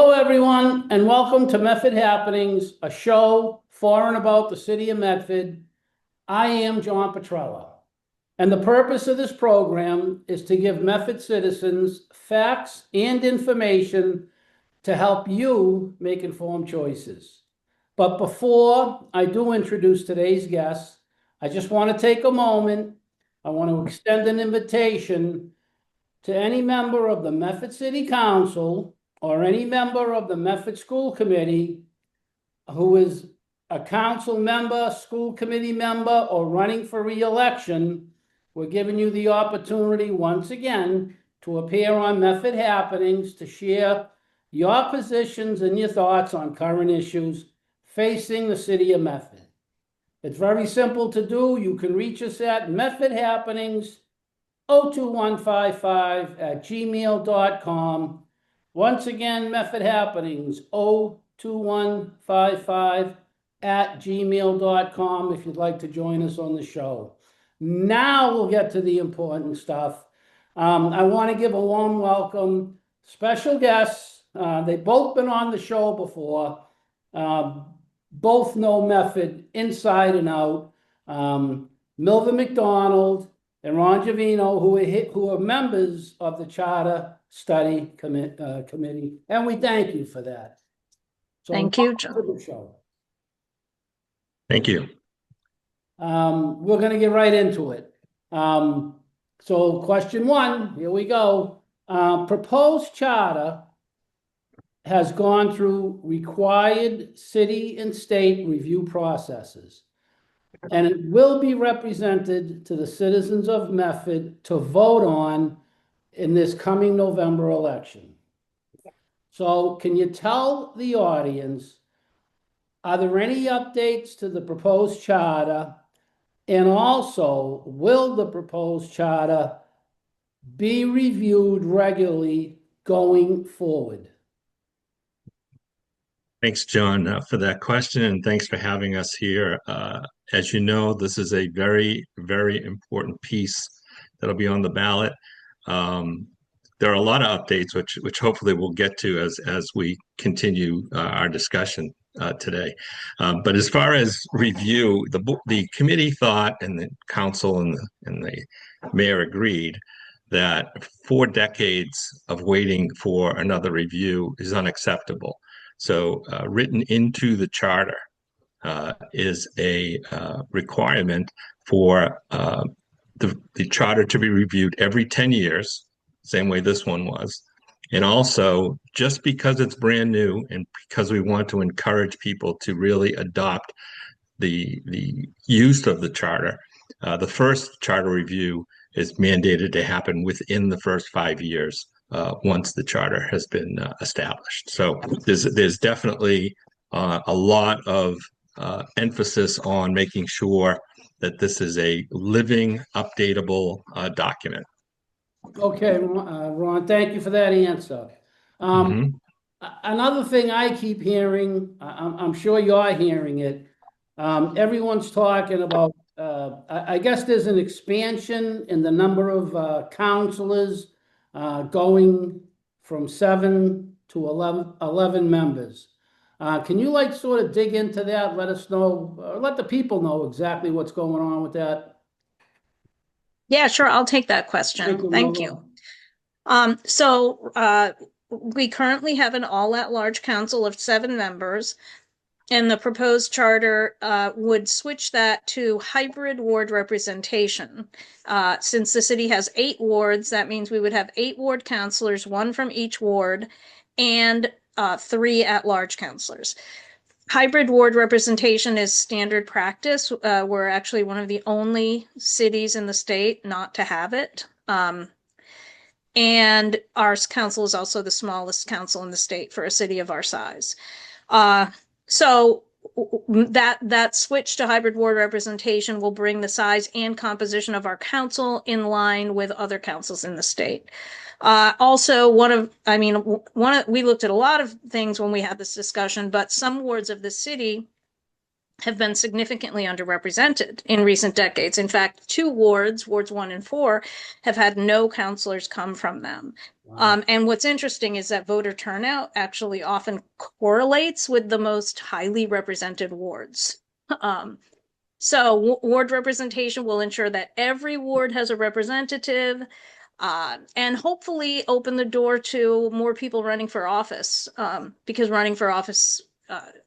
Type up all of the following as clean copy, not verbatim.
Hello, everyone, and welcome to Medford Happenings, a show for and about the city of Medford. I am John Petrella, and the purpose of this program is to give Medford citizens facts and information to help you make informed choices. But before I do introduce today's guest, I just want to take a moment. I want to extend an invitation to any member of the Medford City Council or any member of the Medford School Committee who is a council member, school committee member, or running for re-election. We're giving you the opportunity once again to appear on Medford Happenings to share your positions and your thoughts on current issues facing the city of Medford. It's very simple to do. You can reach us at Medford Happenings 02155@gmail.com. Once again, Medford Happenings 02155@gmail.com if you'd like to join us on the show. Now we'll get to the important stuff. I want to give a warm welcome, special guests. They've both been on the show before. Both know Medford inside and out. Milva McDonald and Giovino, who are members of the Charter Study Committee, and we thank you for that. So thank you, John. To the show. Thank you. We're going to get right into it. So question one, here we go. Proposed charter has gone through required city and state review processes, and it will be represented to the citizens of Medford to vote on in this coming November election. So can you tell the audience, are there any updates to the proposed charter? And also, will the proposed charter be reviewed regularly going forward? Thanks, John, for that question, and thanks for having us here. As you know, this is a very, very important piece that'll be on the ballot. There are a lot of updates, which hopefully we'll get to as we continue our discussion today. But as far as review, the committee thought, and the council and the mayor agreed that 4 decades of waiting for another review is unacceptable. So written into the charter is a requirement for the charter to be reviewed every 10 years, same way this one was. And also, just because it's brand new and because we want to encourage people to really adopt the use of the charter, the first charter review is mandated to happen within the first 5 years once the charter has been established. So there's definitely a lot of emphasis on making sure that this is a living, updatable document. Okay, Ron, thank you for that answer. Another thing I keep hearing, I'm sure you're hearing it, everyone's talking about, I guess there's an expansion in the number of counselors going from 7 to 11 members. Can you sort of dig into that? Let us know, let the people know exactly what's going on with that. Yeah, sure. I'll take that question. Thank you. We currently have an all-at-large council of 7 members, and the proposed charter would switch that to hybrid ward representation. Since the city has 8 wards, that means we would have 8 ward councilors, 1 from each ward, and 3 at-large councilors. Hybrid ward representation is standard practice. We're actually one of the only cities in the state not to have it. And our council is also the smallest council in the state for a city of our size. So that switch to hybrid ward representation will bring the size and composition of our council in line with other councils in the state. Also, we looked at a lot of things when we had this discussion, but some wards of the city have been significantly underrepresented in recent decades. In fact, two wards, wards 1 and 4, have had no counselors come from them. Wow. And what's interesting is that voter turnout actually often correlates with the most highly represented wards. So ward representation will ensure that every ward has a representative, and hopefully open the door to more people running for office, because running for office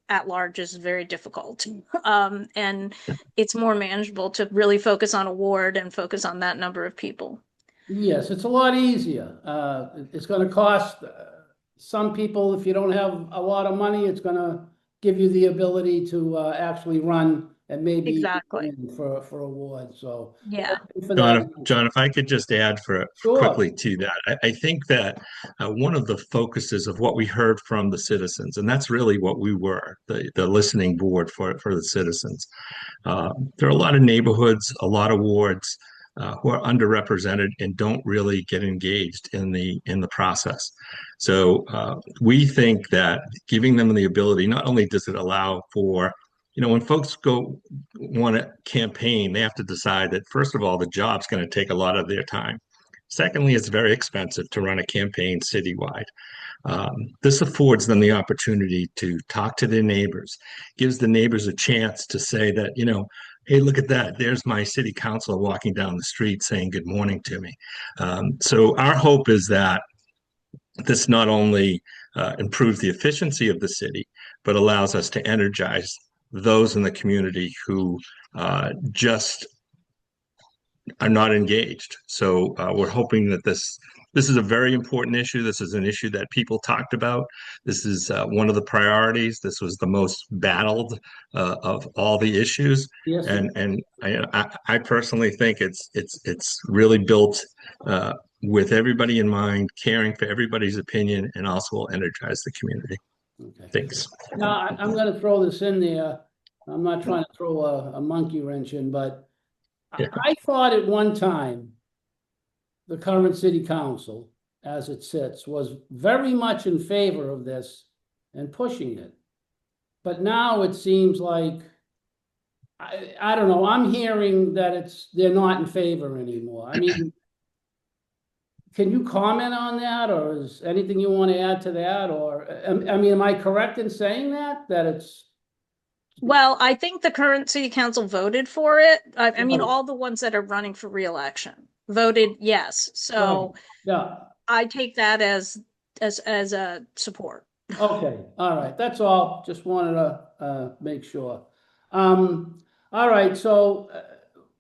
at large is very difficult. And it's more manageable to really focus on a ward and focus on that number of people. Yes, it's a lot easier. It's going to cost some people, if you don't have a lot of money, it's going to give you the ability to actually run and maybe Exactly. win for award. So Yeah. for that. John, if I could just add Sure. quickly to that, I think that one of the focuses of what we heard from the citizens, and that's really what we were, the listening board for the citizens. There are a lot of neighborhoods, a lot of wards who are underrepresented and don't really get engaged in the process. So we think that giving them the ability, not only does it allow for, when folks want to campaign, they have to decide that, first of all, the job's going to take a lot of their time. Secondly, it's very expensive to run a campaign citywide. This affords them the opportunity to talk to their neighbors, gives the neighbors a chance to say that, hey, look at that. There's my city councilor walking down the street saying good morning to me. So our hope is that this not only improves the efficiency of the city, but allows us to energize those in the community who just are not engaged. So we're hoping that this is a very important issue. This is an issue that people talked about. This is one of the priorities. This was the most battled of all the issues. Yes. And I personally think it's really built with everybody in mind, caring for everybody's opinion, and also will energize the community. Okay. Thanks. Now, I'm going to throw this in there. I'm not trying to throw a monkey wrench in, but Yeah. I thought at one time the current city council, as it sits, was very much in favor of this and pushing it. But now it seems like, I don't know, I'm hearing that they're not in favor anymore. I mean, can you comment on that, or is anything you want to add to that? Or, I mean, am I correct in saying that it's? Well, I think the current city council voted for it. I mean, Right. all the ones that are running for reelection voted yes. So Yeah. I take that as a support. Okay, all right, that's all. Just wanted to make sure. All right, so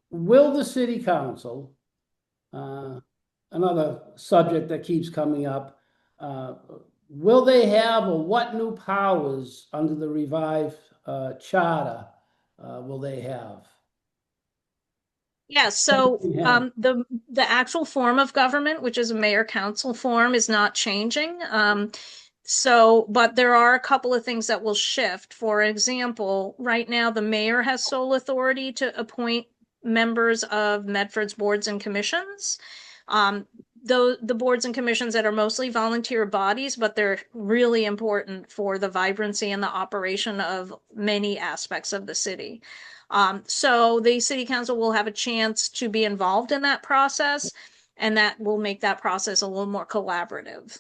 will the city council, another subject that keeps coming up, will they have, or what new powers under the revived charter will they have? Yeah, so Yeah. the actual form of government, which is a mayor council form, is not changing. But there are a couple of things that will shift. For example, right now the mayor has sole authority to appoint members of Medford's boards and commissions. The boards and commissions that are mostly volunteer bodies, but they're really important for the vibrancy and the operation of many aspects of the city. So the city council will have a chance to be involved in that process, and that will make that process a little more collaborative.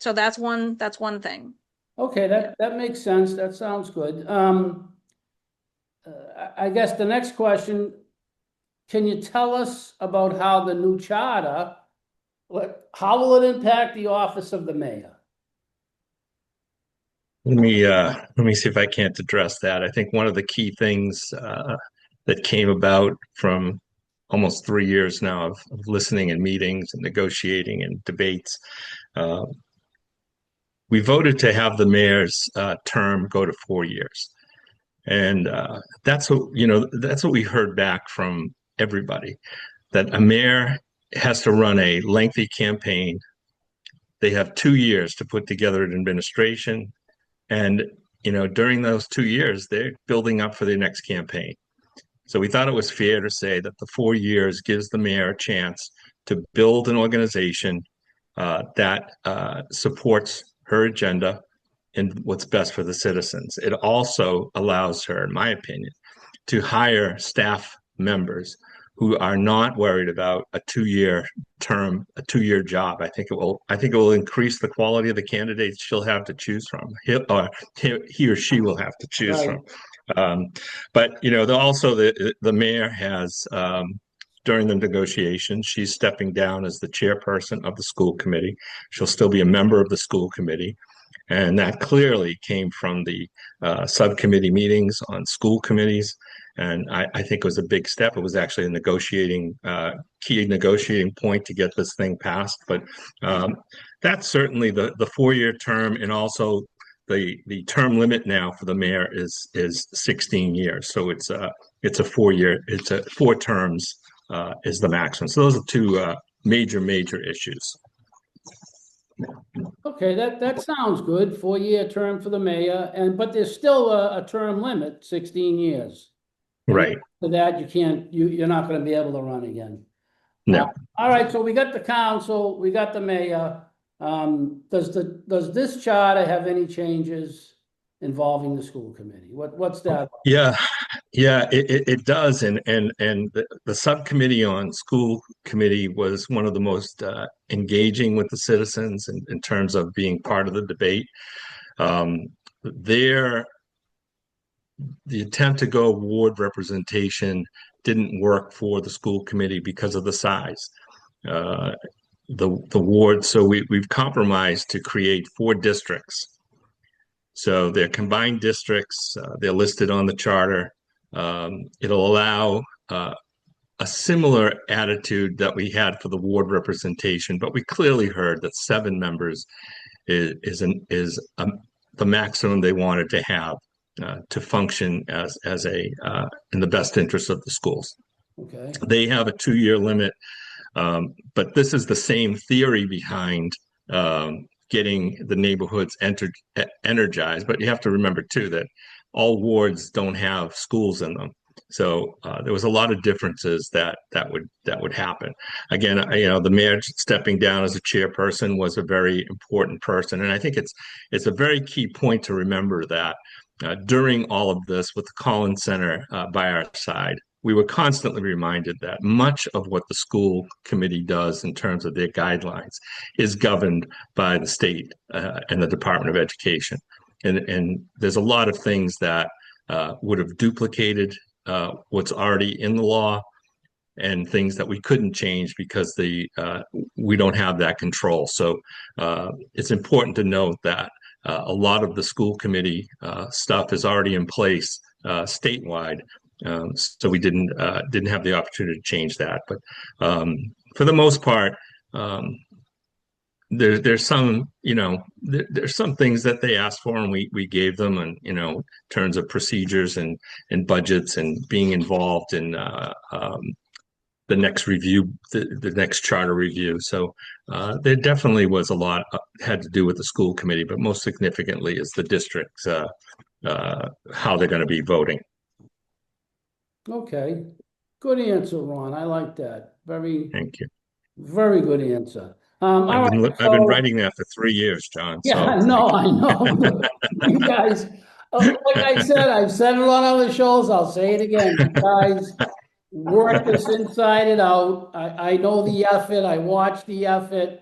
So that's one thing. Okay, that makes sense. That sounds good. I guess the next question, can you tell us about how the new charter, how will it impact the office of the mayor? Let me see if I can't address that. I think one of the key things that came about from almost 3 years now of listening and meetings and negotiating and debates, we voted to have the mayor's term go to 4 years, and that's what we heard back from everybody, that a mayor has to run a lengthy campaign. They have 2 years to put together an administration. And, during those 2 years, they're building up for their next campaign. So we thought it was fair to say that the 4 years gives the mayor a chance to build an organization that supports her agenda in what's best for the citizens. It also allows her, in my opinion, to hire staff members who are not worried about a 2-year term, a 2-year job. I think it will increase the quality of the candidates she'll have to choose from. He or she will have to choose Right. from. But also the mayor has during the negotiations, she's stepping down as the chairperson of the school committee. She'll still be a member of the school committee. And that clearly came from the subcommittee meetings on school committees. And I think it was a big step. It was actually a key negotiating point to get this thing passed. But that's certainly the 4-year term, and also the term limit now for the mayor is 16 years. So it's a 4-year, 4 terms is the maximum. So those are two major issues. Okay, that sounds good. 4-year term for the mayor, but there's still a term limit, 16 years. And Right. after that, you're not going to be able to run again. No. All right, so we got the council, we got the mayor. Does this charter have any changes involving the school committee? What's that? Yeah, it does, and the subcommittee on school committee was one of the most engaging with the citizens in terms of being part of the debate. The attempt to go ward representation didn't work for the school committee because of the size. The ward, so we've compromised to create 4 districts. So they're combined districts. They're listed on the charter. It'll allow a similar attitude that we had for the ward representation, but we clearly heard that 7 members is the maximum they wanted to have to function as a in the best interest of the schools. Okay. They have a 2-year limit, but this is the same theory behind getting the neighborhoods energized. But you have to remember too that all wards don't have schools in them, so there was a lot of differences that would happen. Again, the mayor stepping down as a chairperson was a very important person, and I think it's a very key point to remember that during all of this, with the Collins Center by our side, we were constantly reminded that much of what the school committee does in terms of their guidelines is governed by the state and the Department of Education. And there's a lot of things that would have duplicated what's already in the law, and things that we couldn't change because we don't have that control. So it's important to note that a lot of the school committee stuff is already in place statewide. So we didn't have the opportunity to change that. But for the most part, there's some there's some things that they asked for, and we gave them, and in terms of procedures and budgets and being involved in the next review, the next charter review. So there definitely was a lot had to do with the school committee, but most significantly is the districts, how they're going to be voting. Okay, good answer, Ron. I like that. Thank you. Very good answer. I've been writing that for 3 years, John. Yeah, so I know. You guys, like I said, I've said it on other shows. I'll say it again. You guys work this inside and out. I know the effort. I watch the effort.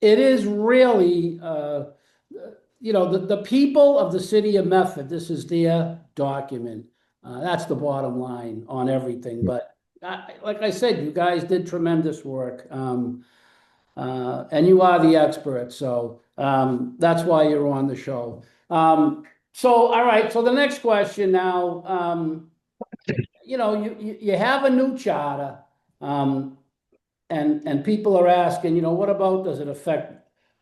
It is really, the people of the city of Medford, this is their document. That's the bottom line on everything. But like I said, you guys did tremendous work. And you are the expert. So that's why you're on the show. All right. So the next question now, you have a new charter, and people are asking, what about, does it affect,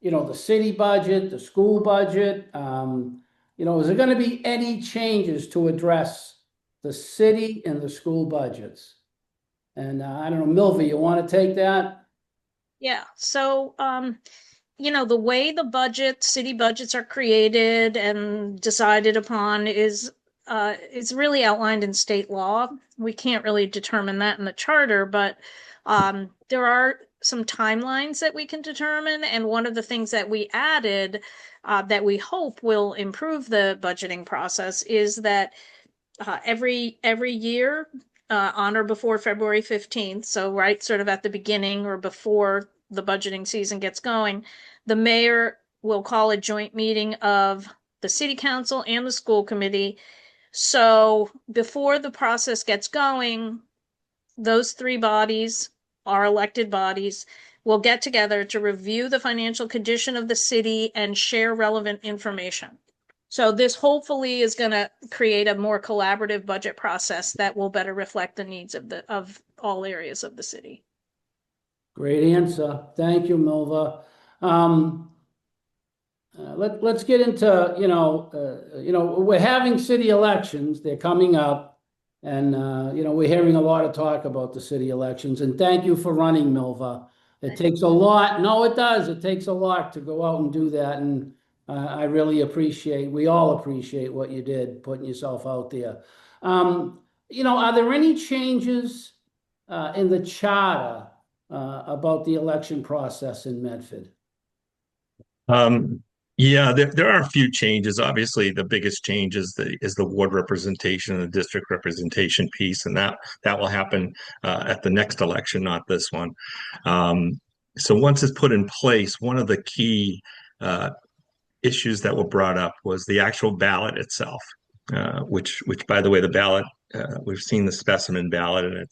the city budget, the school budget? Is there going to be any changes to address the city and the school budgets? And I don't know, Milva, you want to take that? Yeah. So, the way the city budgets are created and decided upon is really outlined in state law. We can't really determine that in the charter, but there are some timelines that we can determine. And one of the things that we added that we hope will improve the budgeting process is that every year on or before February 15th, so right sort of at the beginning or before the budgeting season gets going, the mayor will call a joint meeting of the city council and the school committee. So before the process gets going, those three bodies, our elected bodies, will get together to review the financial condition of the city and share relevant information. So this hopefully is going to create a more collaborative budget process that will better reflect the needs of all areas of the city. Great answer. Thank you, Milva. Let's get into, we're having city elections. They're coming up. And, we're hearing a lot of talk about the city elections. And thank you for running, Milva. It takes a lot. No, it does. It takes a lot to go out and do that. And I really appreciate, we all appreciate what you did, putting yourself out there. Are there any changes in the charter about the election process in Medford? Yeah, there are a few changes. Obviously, the biggest change is the ward representation and the district representation piece, and that will happen at the next election, not this one. So once it's put in place, one of the key issues that were brought up was the actual ballot itself, which by the way, the ballot, we've seen the specimen ballot, and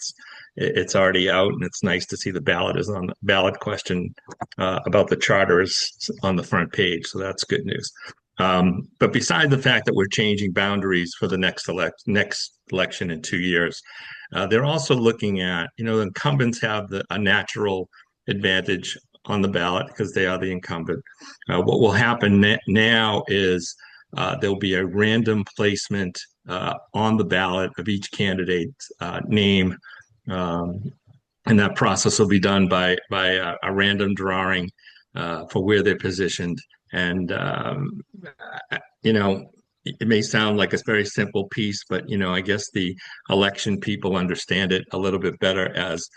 it's already out, and it's nice to see the ballot is on the ballot question about the charters on the front page. So that's good news. But beside the fact that we're changing boundaries for the next election in 2 years, they're also looking at, the incumbents have a natural advantage on the ballot because they are the incumbent. What will happen now is there'll be a random placement on the ballot of each candidate's name. And that process will be done by a random drawing for where they're positioned. And, it may sound like a very simple piece, but, I guess the election people understand it a little bit better as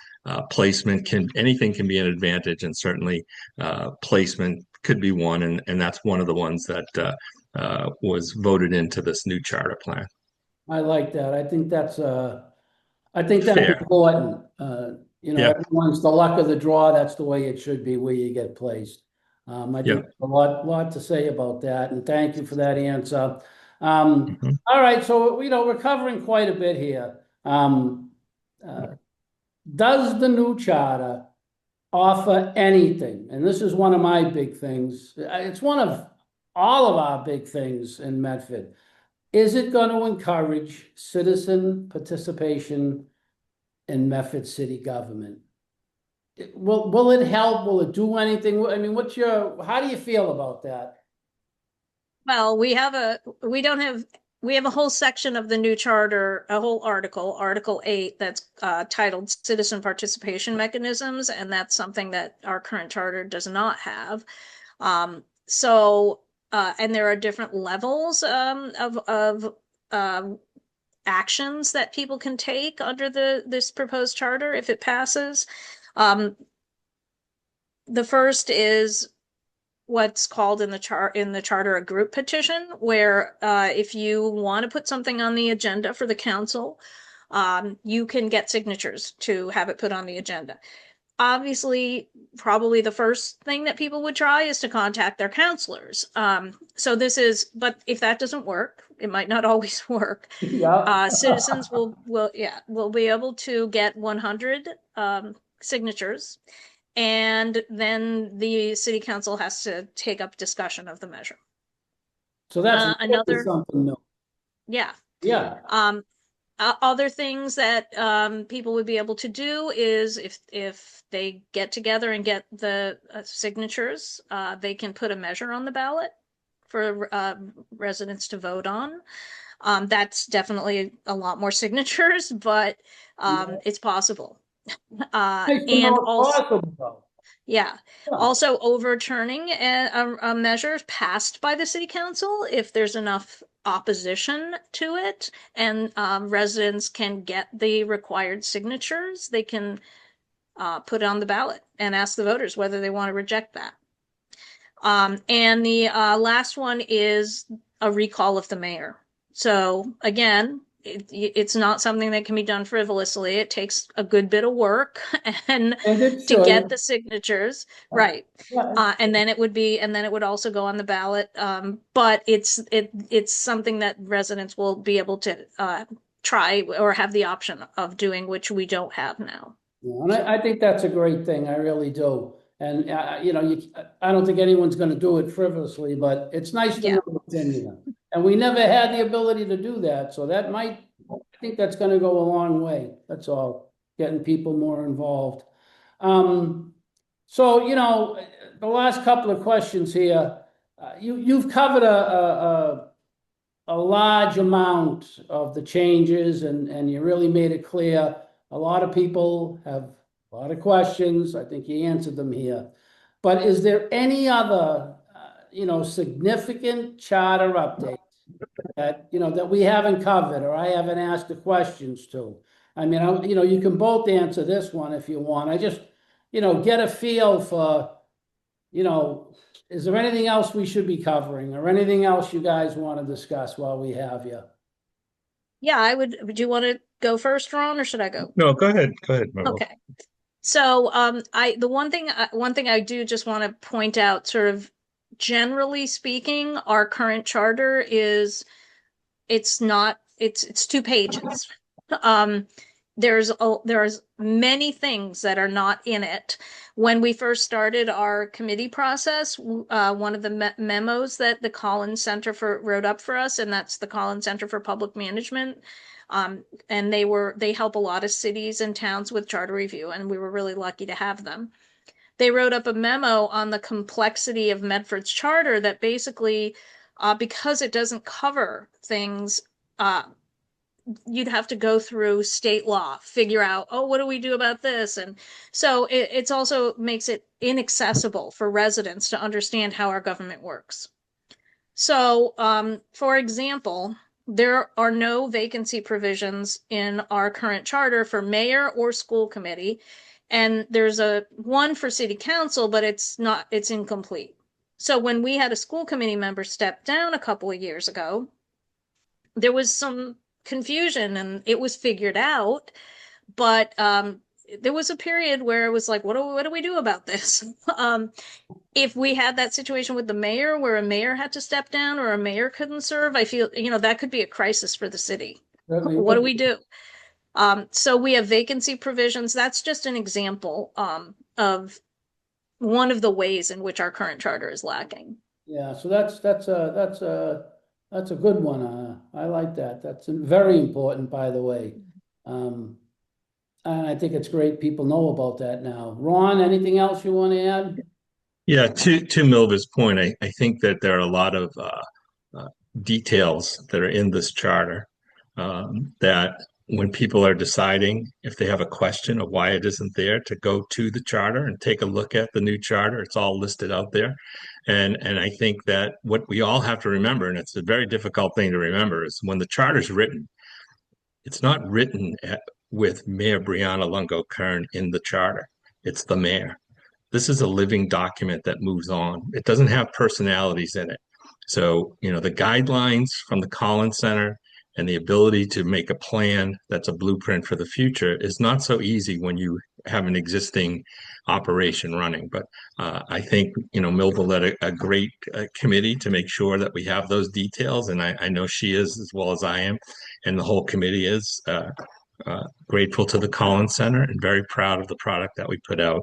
placement anything can be an advantage. And certainly placement could be one. And that's one of the ones that was voted into this new charter plan. I like that. I think that's Fair. important. Yeah. Everyone's the luck of the draw. That's the way it should be where you get placed. I think a lot to say about that, and thank you for that answer. All right, so we're covering quite a bit here. Does the new charter offer anything? And this is one of my big things. It's one of all of our big things in Medford. Is it going to encourage citizen participation in Medford city government? Will it help? Will it do anything? I mean, how do you feel about that? Well, we have a whole section of the new charter, a whole Article 8, that's titled Citizen Participation Mechanisms, and that's something that our current charter does not have. And there are different levels of actions that people can take under this proposed charter if it passes. The first is what's called in the charter a group petition, where if you want to put something on the agenda for the council, you can get signatures to have it put on the agenda. Obviously, probably the first thing that people would try is to contact their counselors. But if that doesn't work, it might not always work. Yeah. Citizens will be able to get 100 signatures, and then the city council has to take up discussion of the measure. So that's another something new. Yeah. Yeah. Other things that people would be able to do is if they get together and get the signatures, they can put a measure on the ballot for residents to vote on. That's definitely a lot more signatures, but it's possible. And also, possible, yeah. Also overturning a measure passed by the city council if there's enough opposition to it, and residents can get the required signatures. They can put it on the ballot and ask the voters whether they want to reject that. And the last one is a recall of the mayor. So again, it's not something that can be done frivolously. It takes a good bit of work and it to get should. the signatures, right? Yeah, And then it would also go on the ballot. But it's something that residents will be able to try or have the option of doing, which we don't have now. yeah, and I think that's a great thing. I really do. And, you know, I don't think anyone's going to do it frivolously, but it's nice to Yeah. know what's in there. And we never had the ability to do that. So that might, I think that's going to go a long way. That's all, getting people more involved. So, you know, the last couple of questions here, you've covered a large amount of the changes and you really made it clear. A lot of people have a lot of questions. I think you answered them here. But is there any other, you know, significant charter updates that, you know, that we haven't covered or I haven't asked the questions to? I mean, you know, you can both answer this one if you want. I just, you know, get a feel for, you know, is there anything else we should be covering or anything else you guys want to discuss while we have you? Yeah, would you want to go first, Ron, or should I go? No, go ahead. Go ahead, Marvel. Okay. So, the one thing I do just want to point out, sort of generally speaking, our current charter is, it's 2 pages. There's many things that are not in it. When we first started our committee process, one of the memos that the Collins Center wrote up for us, and that's the Collins Center for Public Management. And they help a lot of cities and towns with charter review, and we were really lucky to have them. They wrote up a memo on the complexity of Medford's charter that basically, because it doesn't cover things, you'd have to go through state law, figure out, oh, what do we do about this? And so it's also makes it inaccessible for residents to understand how our government works. So, for example, there are no vacancy provisions in our current charter for mayor or school committee. And there's one for city council, but it's incomplete. So when we had a school committee member step down a couple of years ago, there was some confusion and it was figured out, but there was a period where it was like, what do we do about this? If we had that situation with the mayor where a mayor had to step down or a mayor couldn't serve, I feel, you know, that could be a crisis for the city. What do we do? So we have vacancy provisions. That's just an example of one of the ways in which our current charter is lacking. Yeah, so that's a good one. I like that. That's very important, by the way. And I think it's great people know about that now. Ron, anything else you want to add? Yeah, to Milva's point, I think that there are a lot of details that are in this charter that when people are deciding if they have a question of why it isn't there, to go to the charter and take a look at the new charter. It's all listed out there. And I think that what we all have to remember, and it's a very difficult thing to remember, is when the charter is written, it's not written with Mayor Brianna Lungo-Kern in the charter. It's the mayor. This is a living document that moves on. It doesn't have personalities in it. So, you know, the guidelines from the Collins Center and the ability to make a plan that's a blueprint for the future is not so easy when you have an existing operation running. But I think, you know, Milva led a great committee to make sure that we have those details. And I know she is, as well as I am, and the whole committee is. Grateful to the Collins Center and very proud of the product that we put out.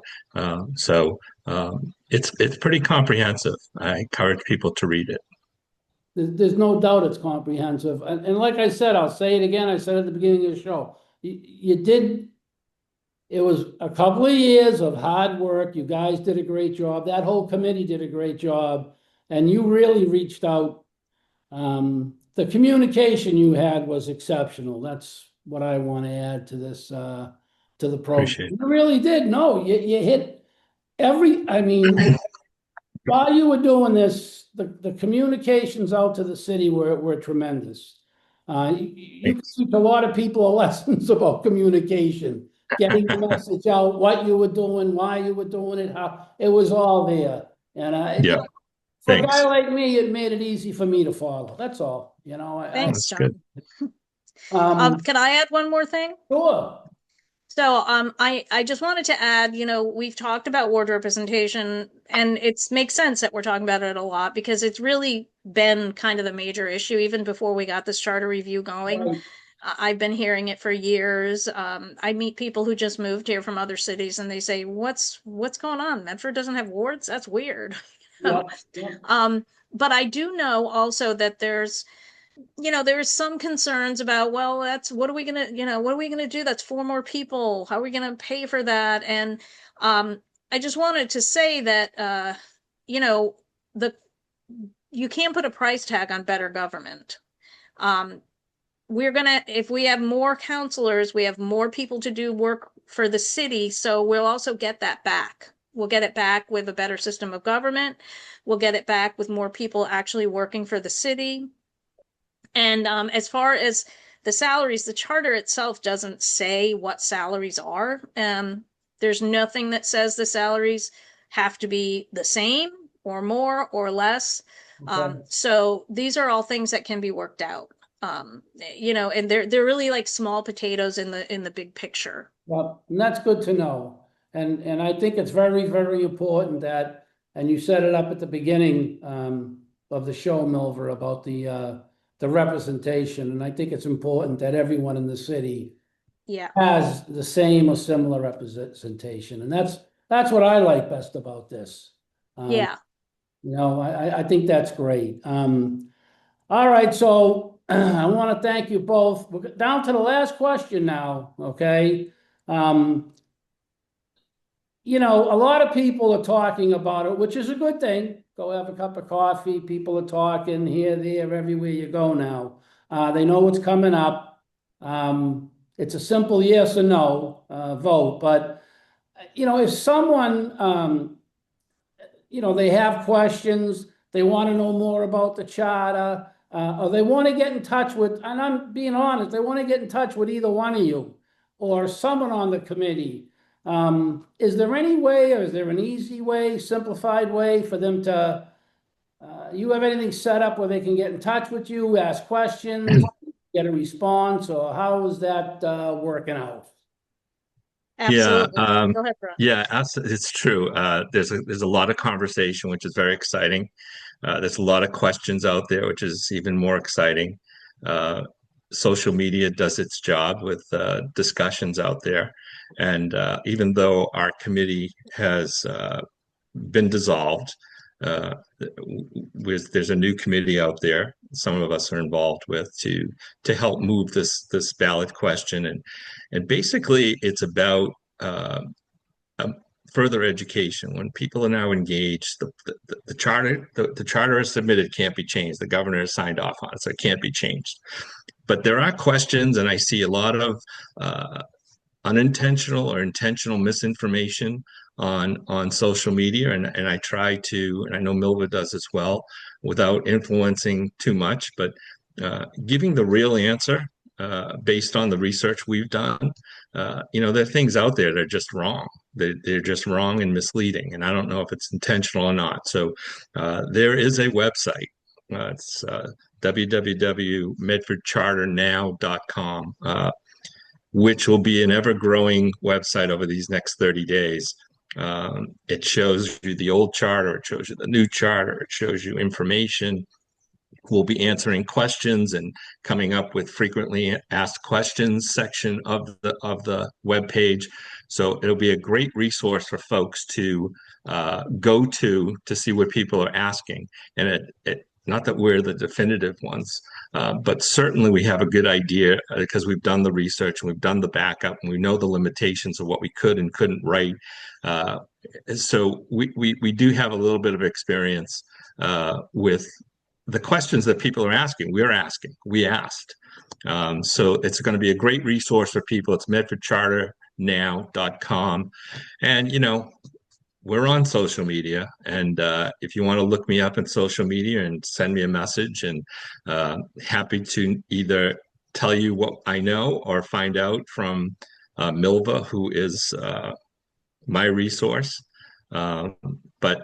It's pretty comprehensive. I encourage people to read it. There's no doubt it's comprehensive. And like I said, I'll say it again. I said at the beginning of the show, it was a couple of years of hard work. You guys did a great job. That whole committee did a great job. And you really reached out. The communication you had was exceptional. That's what I want to add to this, to the program. Appreciate it. You really did. No, you hit I mean, while you were doing this, the communications out to the city were tremendous. You can teach a lot of people lessons about communication. getting the message out, what you were doing, why you were doing it, how, it was all there. And Yeah, for a guy thanks. like me, it made it easy for me to follow. That's all, Thanks, That's good. John. um, Can I add one more thing? sure. So, I just wanted to add, we've talked about ward representation, and it makes sense that we're talking about it a lot because it's really been kind of the major issue even before we got this charter review going. Right. I've been hearing it for years. I meet people who just moved here from other cities, and they say, "What's going on? Medford doesn't have wards? That's weird." Yep, yep. But I do know also that there's some concerns about, well, what are we gonna do? That's four more people. How are we gonna pay for that? And I just wanted to say that you know, the you can't put a price tag on better government. Um, if we have more counselors, we have more people to do work for the city, so we'll also get that back. We'll get it back with a better system of government. We'll get it back with more people actually working for the city. And as far as the salaries, the charter itself doesn't say what salaries are. There's nothing that says the salaries have to be the same or more or less. Okay. So these are all things that can be worked out. And they're really like small potatoes in the big picture. Well, and that's good to know. And I think it's very, very important that, and you set it up at the beginning of the show, Milva, about the representation. And I think it's important that everyone in the city Yeah. has the same or similar representation. And that's what I like best about this. Yeah. I think that's great. All right, so I want to thank you both. We're down to the last question now, okay? Um, a lot of people are talking about it, which is a good thing. Go have a cup of coffee. People are talking here, there, everywhere you go now. They know what's coming up. It's a simple yes or no vote. But, if someone, they have questions, they want to know more about the charter, or they want to get in touch with, and I'm being honest, they want to get in touch with either one of you or someone on the committee. Is there any way, or is there an easy way, simplified way for them to, you have anything set up where they can get in touch with you, ask questions, get a response, or how is that working out? Yeah, Absolutely. Go ahead, Brian. yeah, it's true. There's a lot of conversation, which is very exciting. There's a lot of questions out there, which is even more exciting. Social media does its job with discussions out there, and even though our committee has been dissolved, uh, there's a new committee out there. Some of us are involved with to help move this ballot question, and basically it's about um, further education. When people are now engaged, the charter the charter is submitted can't be changed. The governor has signed off on it, so it can't be changed. But there are questions, and I see a lot of unintentional or intentional misinformation on social media, and I try to, and I know Milva does as well, without influencing too much, but giving the real answer based on the research we've done. There are things out there that are just wrong. They're just wrong and misleading, and I don't know if it's intentional or not. So there is a website. It's www.medfordcharternow.com, which will be an ever-growing website over these next 30 days. It shows you the old charter, it shows you the new charter, it shows you information. We'll be answering questions and coming up with frequently asked questions section of the web page. So it'll be a great resource for folks to go to see what people are asking. And not that we're the definitive ones, but certainly we have a good idea because we've done the research and we've done the backup and we know the limitations of what we could and couldn't write. So we do have a little bit of experience with the questions that people are asking. We asked. So it's going to be a great resource for people. It's medfordcharternow.com. And, we're on social media. And if you want to look me up in social media and send me a message, and happy to either tell you what I know or find out from Milva, who is my resource. Um, but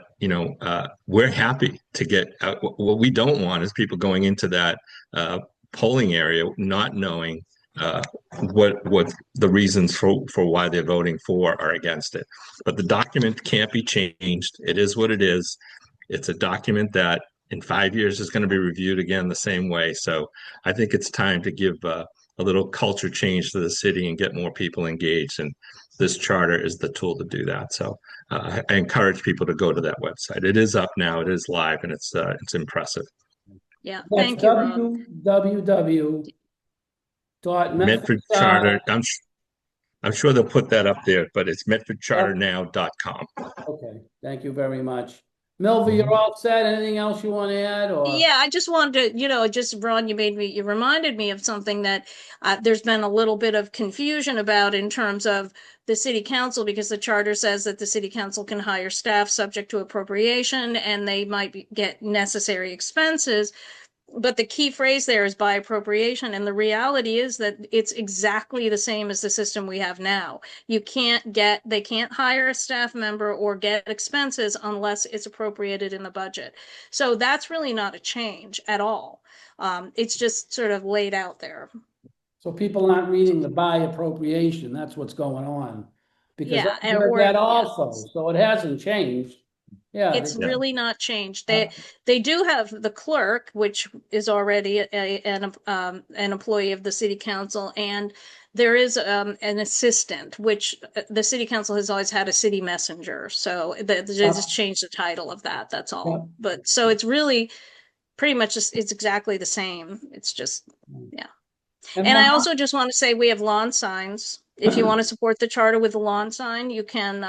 we're happy to get out. What we don't want is people going into that polling area not knowing what the reasons for why they're voting for or against it. But the document can't be changed. It is what it is. It's a document that in 5 years is going to be reviewed again the same way. So I think it's time to give a little culture change to the city and get more people engaged. And this charter is the tool to do that. So I encourage people to go to that website. It is up now. It is live, and it's impressive. Yeah, That's thank you, Rob. www. Medford Charter. I'm sure they'll put that up there, but it's medfordcharternow.com. Okay, thank you very much. Milva, you're all set. Anything else you want to add? Or Yeah, I just wanted to, Ron, you reminded me of something that there's been a little bit of confusion about in terms of the city council, because the charter says that the city council can hire staff subject to appropriation and they might get necessary expenses. But the key phrase there is by appropriation. And the reality is that it's exactly the same as the system we have now. They can't hire a staff member or get expenses unless it's appropriated in the budget. So that's really not a change at all. It's just sort of laid out there. so people aren't reading the by appropriation. That's what's going on. Because Yeah, I heard or that yeah. also. So it hasn't changed. Yeah. It's really not changed. They do have the clerk, which is already an employee of the city council, and there is an assistant, which the city council has always had a city messenger. So they just changed the title of that. That's all. Yeah. But so it's really pretty much it's exactly the same. It's just yeah. And I also just want to say we have lawn signs. If you want to support the charter with a lawn sign, you can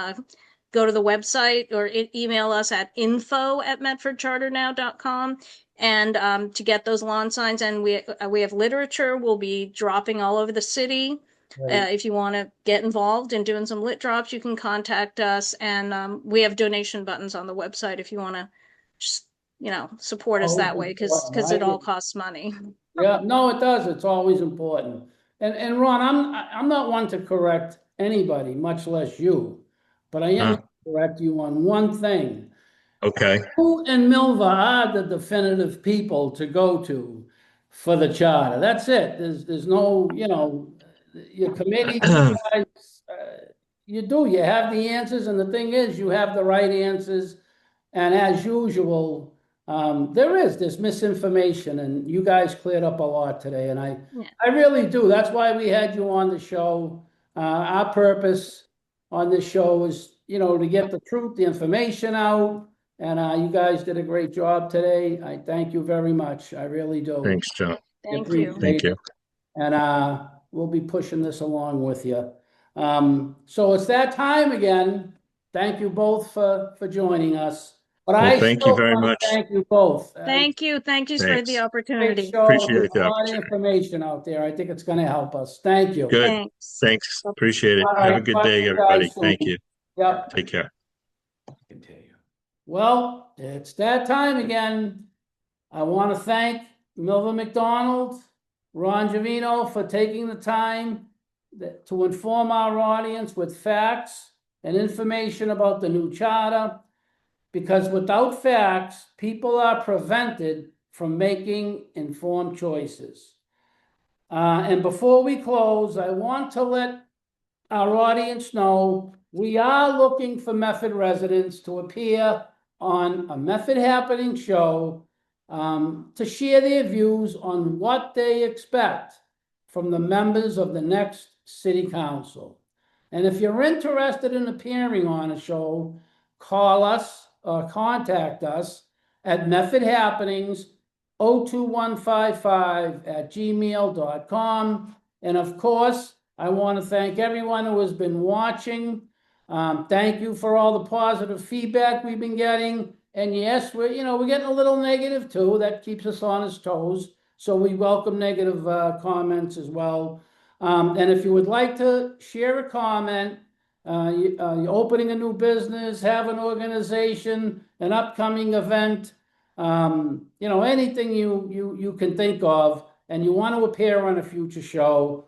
go to the website or email us at info@medfordcharternow.com and to get those lawn signs. And we have literature. We'll be dropping all over the city. Right. If you want to get involved in doing some lit drops, you can contact us. And we have donation buttons on the website if you want to just, support us that way, because it all costs money. Yeah, no, it does. It's always important. And Ron, I'm not one to correct anybody, much less you, but I am going to correct you on one thing. Okay. You and Milva are the definitive people to go to for the charter. That's it. There's no, your committee, you guys, you have the answers, and the thing is, you have the right answers. And as usual, there is this misinformation, and you guys cleared up a lot today, and I really do. That's why we had you on the show. Our purpose on this show is, to get the truth, the information out, and you guys did a great job today. I thank you very much. I really do. Thanks, John. Thank you. Thank you. And we'll be pushing this along with you. So it's that time again. Thank you both for joining us. But thank you very much. Thank you both. Thank you for the opportunity. Appreciate the a lot of information out there. I think it's going to help us. Thank you. Good. Thanks. Appreciate it. All Have a right, good day, everybody. Thank you. Yep. Take care. Well, it's that time again. I want to thank Milva McDonald, Ron Giovino for taking the time to inform our audience with facts and information about the new charter. Because without facts, people are prevented from making informed choices. And before we close, I want to let our audience know we are looking for Medford residents to appear on a Medford Happening show to share their views on what they expect from the members of the next city council. And if you're interested in appearing on a show, call us or contact us at Medford Happenings 02155@gmail.com. And of course, I want to thank everyone who has been watching. Thank you for all the positive feedback we've been getting. And yes, we're getting a little negative too. That keeps us on his toes. So we welcome negative comments as well. And if you would like to share a comment, you're opening a new business, have an organization, an upcoming event, anything you can think of, and you want to appear on a future show,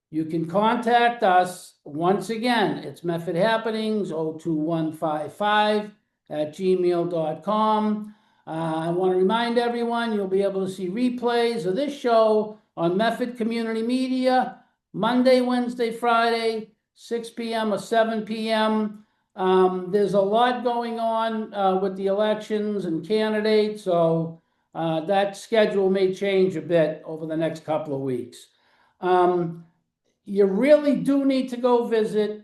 You can contact us. Once again, it's Medford Happenings 02155@gmail.com. I want to remind everyone, you'll be able to see replays of this show on Medford Community Media, Monday, Wednesday, Friday, 6 p.m. or 7 p.m. There's a lot going on with the elections and candidates, so that schedule may change a bit over the next couple of weeks. You really do need to go visit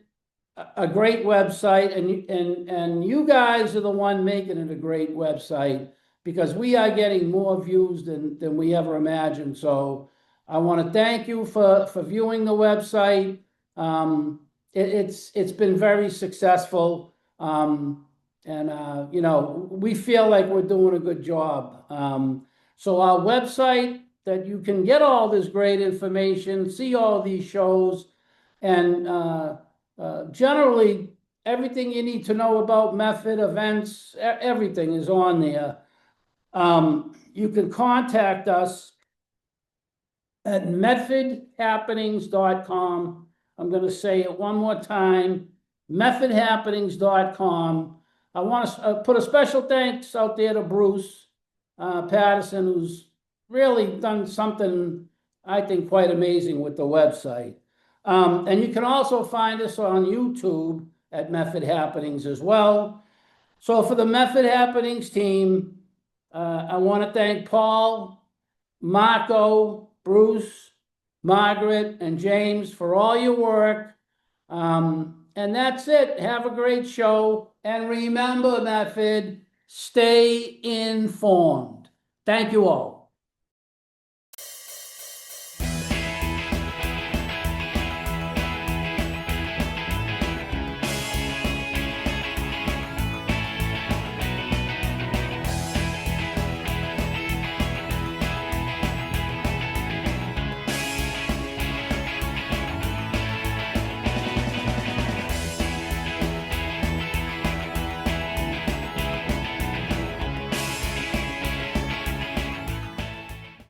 a great website, and you guys are the one making it a great website, because we are getting more views than we ever imagined. So I want to thank you for viewing the website. It's been very successful, and you know, we feel like we're doing a good job. So our website, that you can get all this great information, see all these shows, and generally everything you need to know about Medford events, everything is on there. You can contact us at medfordhappenings.com. I'm going to say it one more time, medfordhappenings.com. I want to put a special thanks out there to Bruce Patterson, who's really done something, I think, quite amazing with the website. And you can also find us on YouTube at Medford Happenings as well. So for the Medford Happenings team, I want to thank Paul, Marco, Bruce, Margaret, and James for all your work. And that's it. Have a great show. And remember, Medford, stay informed. Thank you all.